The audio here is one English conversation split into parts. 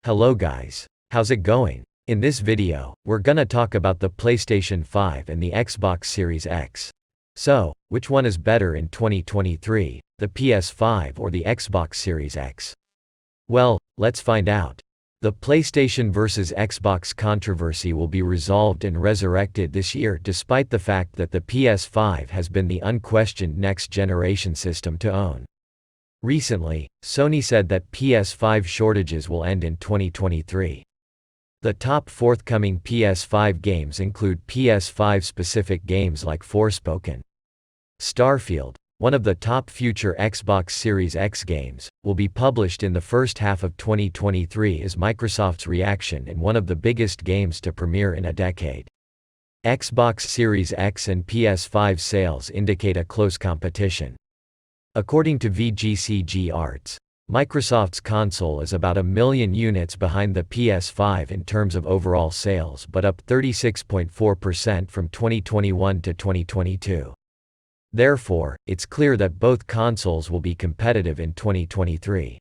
Hello guys. How's it going? In this video, we're gonna talk about the PlayStation 5 and the Xbox Series X. So, which one is better in 2023, the PS5 or the Xbox Series X? Well, let's find out. The PlayStation vs Xbox controversy will be resolved and resurrected this year despite the fact that the PS5 has been the unquestioned next-generation system to own. Recently, Sony said that PS5 shortages will end in 2023. The top forthcoming PS5 games include PS5-specific games like Forspoken. Starfield, one of the top future Xbox Series X games, will be published in the first half of 2023 as Microsoft's reaction and one of the biggest games to premiere in a decade. Xbox Series X and PS5 sales indicate a close competition. According to VGCG Arts, Microsoft's console is about 1 million units behind the PS5 in terms of overall sales but up 36.4% from 2021 to 2022. Therefore, it's clear that both consoles will be competitive in 2023.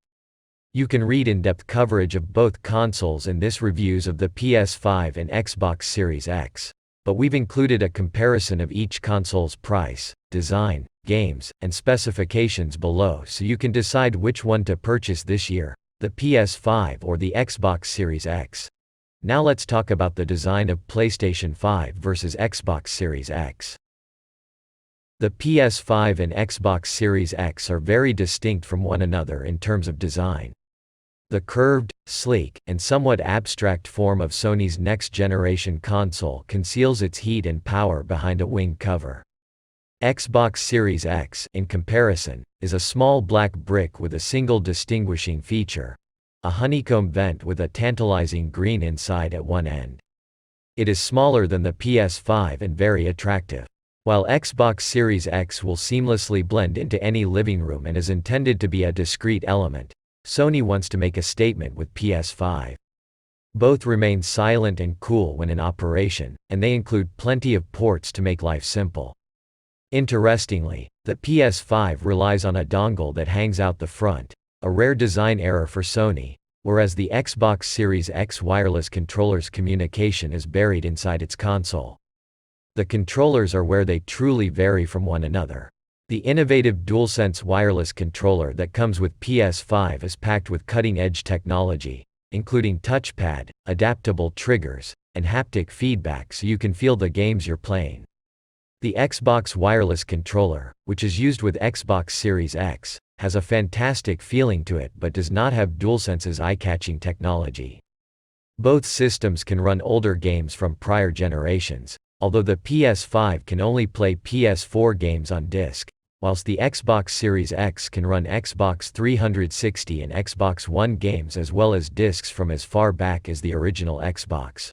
You can read in-depth coverage of both consoles in this reviews of the PS5 and Xbox Series X, but we've included a comparison of each console's price, design, games, and specifications below so you can decide which one to purchase this year, the PS5 or the Xbox Series X. Now let's talk about the design of PlayStation 5 versus Xbox Series X. The PS5 and Xbox Series X are very distinct from one another in terms of design. The curved, sleek, and somewhat abstract form of Sony's next-generation console conceals its heat and power behind a winged cover. Xbox Series X, in comparison, is a small black brick with a single distinguishing feature: a honeycomb vent with a tantalizing green inside at one end. It is smaller than the PS5 and very attractive. While Xbox Series X will seamlessly blend into any living room and is intended to be a discrete element, Sony wants to make a statement with PS5. Both remain silent and cool when in operation, and they include plenty of ports to make life simple. Interestingly, the PS5 relies on a dongle that hangs out the front, a rare design error for Sony, whereas the Xbox Series X wireless controller's communication is buried inside its console. The controllers are where they truly vary from one another. The innovative DualSense wireless controller that comes with PS5 is packed with cutting-edge technology, including touchpad, adaptable triggers, and haptic feedback so you can feel the games you're playing. The Xbox wireless controller, which is used with Xbox Series X, has a fantastic feeling to it but does not have DualSense's eye-catching technology. Both systems can run older games from prior generations, although the PS5 can only play PS4 games on disc, whilst the Xbox Series X can run Xbox 360 and Xbox One games as well as discs from as far back as the original Xbox.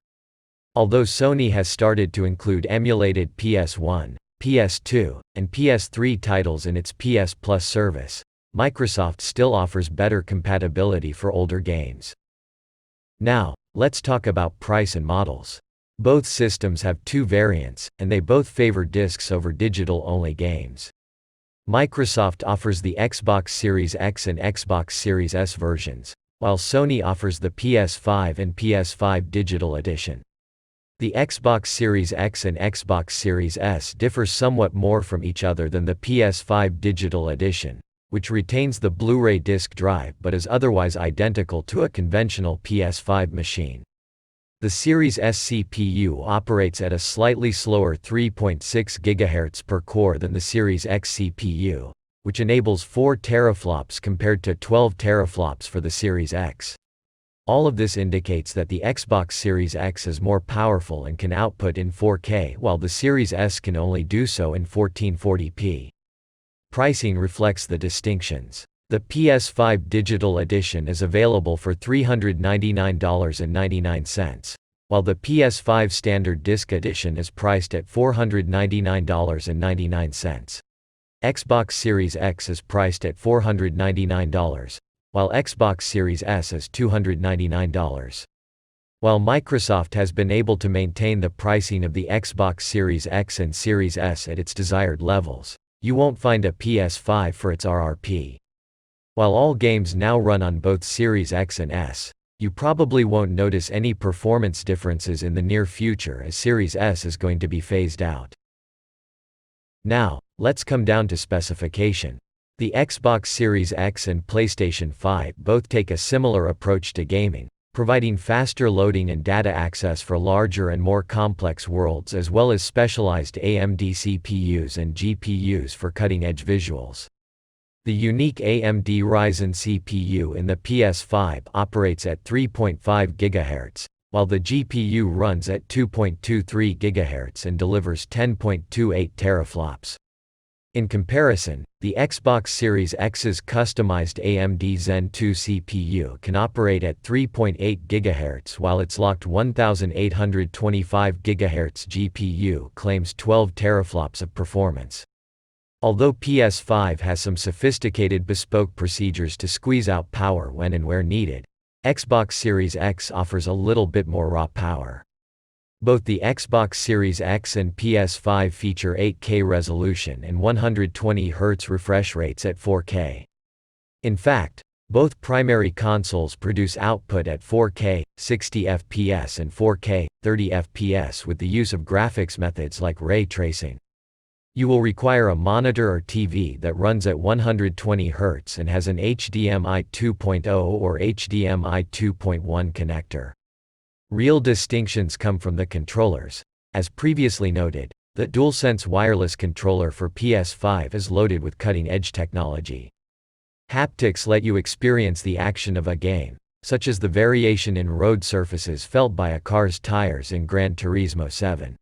Although Sony has started to include emulated PS1, PS2, and PS3 titles in its PS Plus service, Microsoft still offers better compatibility for older games. Now, let's talk about price and models. Both systems have two variants, and they both favor discs over digital-only games. Microsoft offers the Xbox Series X and Xbox Series S versions, while Sony offers the PS5 and PS5 Digital Edition. The Xbox Series X and Xbox Series S differ somewhat more from each other than the PS5 Digital Edition, which retains the Blu-ray disc drive but is otherwise identical to a conventional PS5 machine. The Series S CPU operates at a slightly slower 3.6 GHz per core than the Series X CPU, which enables 4 teraflops compared to 12 teraflops for the Series X. All of this indicates that the Xbox Series X is more powerful and can output in 4K while the Series S can only do so in 1440p. Pricing reflects the distinctions. The PS5 Digital Edition is available for $399.99, while the PS5 Standard Disc Edition is priced at $499.99. Xbox Series X is priced at $499, while Xbox Series S is $299. While Microsoft has been able to maintain the pricing of the Xbox Series X and Series S at its desired levels, you won't find a PS5 for its RRP. While all games now run on both Series X and S, You probably won't notice any performance differences in the near future as Series S is going to be phased out. Now, let's come down to specification. The Xbox Series X and PlayStation 5 both take a similar approach to gaming, providing faster loading and data access for larger and more complex worlds as well as specialized AMD CPUs and GPUs for cutting-edge visuals. The unique AMD Ryzen CPU in the PS5 operates at 3.5 GHz, while the GPU runs at 2.23 GHz and delivers 10.28 teraflops. In comparison, the Xbox Series X's customized AMD Zen 2 CPU can operate at 3.8 GHz while its locked 1825 GHz GPU claims 12 teraflops of performance. Although PS5 has some sophisticated bespoke procedures to squeeze out power when and where needed, Xbox Series X offers a little bit more raw power. Both the Xbox Series X and PS5 feature 8K resolution and 120Hz refresh rates at 4K. In fact, both primary consoles produce output at 4K, 60 FPS and 4K, 30 FPS with the use of graphics methods like ray tracing. You will require a monitor or TV that runs at 120 Hz and has an HDMI 2.0 or HDMI 2.1 connector. Real distinctions come from the controllers. As previously noted, the DualSense wireless controller for PS5 is loaded with cutting-edge technology. Haptics let you experience the action of a game, such as the variation in road surfaces felt by a car's tires in Gran Turismo 7.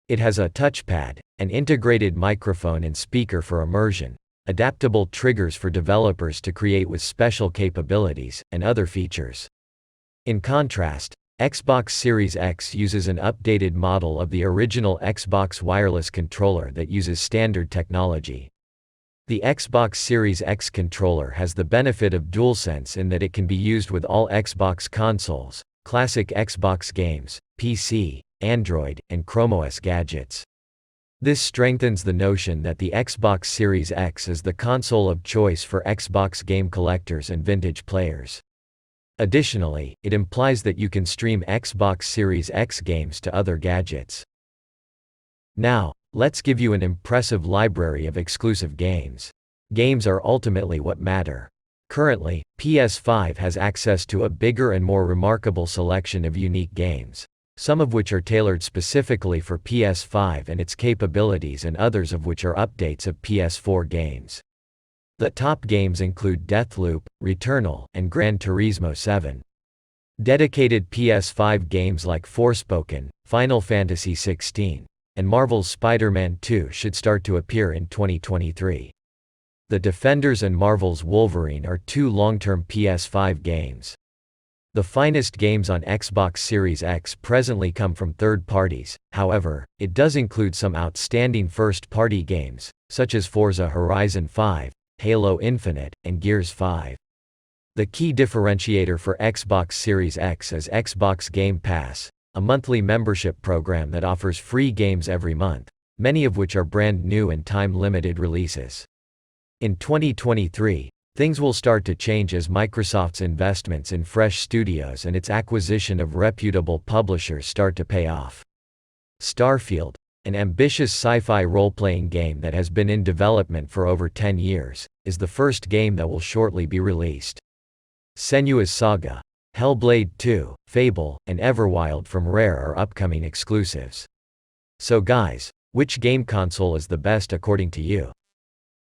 It has a touchpad, an integrated microphone and speaker for immersion, adaptable triggers for developers to create with special capabilities, and other features. In contrast, Xbox Series X uses an updated model of the original Xbox wireless controller that uses standard technology. The Xbox Series X controller has the benefit of DualSense in that it can be used with all Xbox consoles, classic Xbox games, PC, Android, and Chrome OS gadgets. This strengthens the notion that the Xbox Series X is the console of choice for Xbox game collectors and vintage players. Additionally, it implies that you can stream Xbox Series X games to other gadgets. Now, let's give you an impressive library of exclusive games. Games are ultimately what matter. Currently, PS5 has access to a bigger and more remarkable selection of unique games, some of which are tailored specifically for PS5 and its capabilities and others of which are updates of PS4 games. The top games include Deathloop, Returnal, and Gran Turismo 7. Dedicated PS5 games like Forspoken, Final Fantasy XVI, and Marvel's Spider-Man 2 should start to appear in 2023. The Defenders and Marvel's Wolverine are two long-term PS5 games. The finest games on Xbox Series X presently come from third parties, however, it does include some outstanding first-party games, such as Forza Horizon 5, Halo Infinite, and Gears 5. The key differentiator for Xbox Series X is Xbox Game Pass, a monthly membership program that offers free games every month, many of which are brand new and time-limited releases. In 2023, things will start to change as Microsoft's investments in fresh studios and its acquisition of reputable publishers start to pay off. Starfield, an ambitious sci-fi role-playing game that has been in development for over 10 years, is the first game that will shortly be released. Senua's Saga, Hellblade 2, Fable, and Everwild from Rare are upcoming exclusives. So guys, which game console is the best according to you?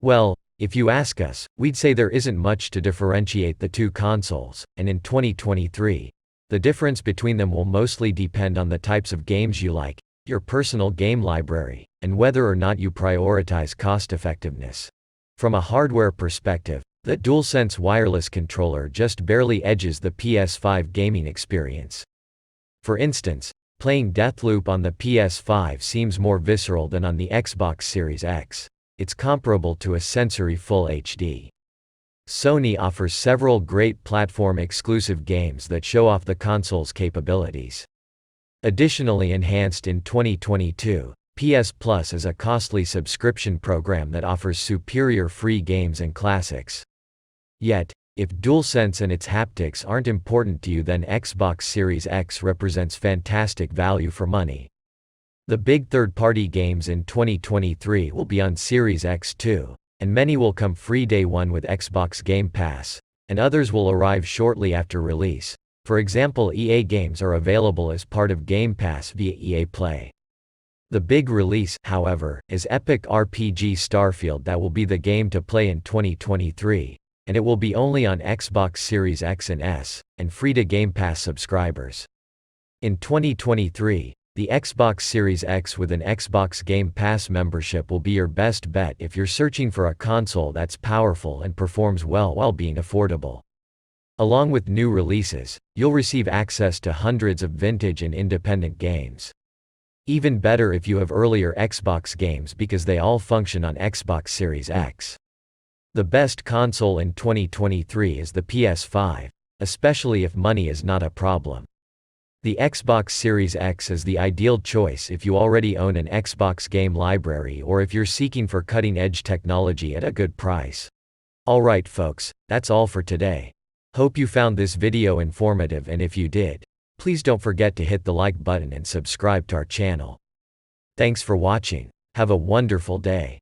Well, if you ask us, we'd say there isn't much to differentiate the two consoles, and in 2023, the difference between them will mostly depend on the types of games you like, your personal game library, and whether or not you prioritize cost-effectiveness. From a hardware perspective, the DualSense wireless controller just barely edges the PS5 gaming experience. For instance, playing Deathloop on the PS5 seems more visceral than on the Xbox Series X. It's comparable to a sensory Full HD. Sony offers several great platform-exclusive games that show off the console's capabilities. Additionally enhanced in 2022, PS Plus is a costly subscription program that offers superior free games and classics. Yet, If DualSense and its haptics aren't important to you, then Xbox Series X represents fantastic value for money. The big third-party games in 2023 will be on Series X too, and many will come free day one with Xbox Game Pass, and others will arrive shortly after release. For example, EA games are available as part of Game Pass via EA Play. The big release, however, is epic RPG Starfield that will be the game to play in 2023, and it will be only on Xbox Series X and S, and free to Game Pass subscribers. In 2023, the Xbox Series X with an Xbox Game Pass membership will be your best bet if you're searching for a console that's powerful and performs well while being affordable. Along with new releases, you'll receive access to hundreds of vintage and independent games. Even better if you have earlier Xbox games because they all function on Xbox Series X. The best console in 2023 is the PS5, especially if money is not a problem. The Xbox Series X is the ideal choice if you already own an Xbox game library or if you're seeking for cutting-edge technology at a good price. Alright folks, that's all for today. Hope you found this video informative, and if you did, please don't forget to hit the like button and subscribe to our channel. Thanks for watching. Have a wonderful day.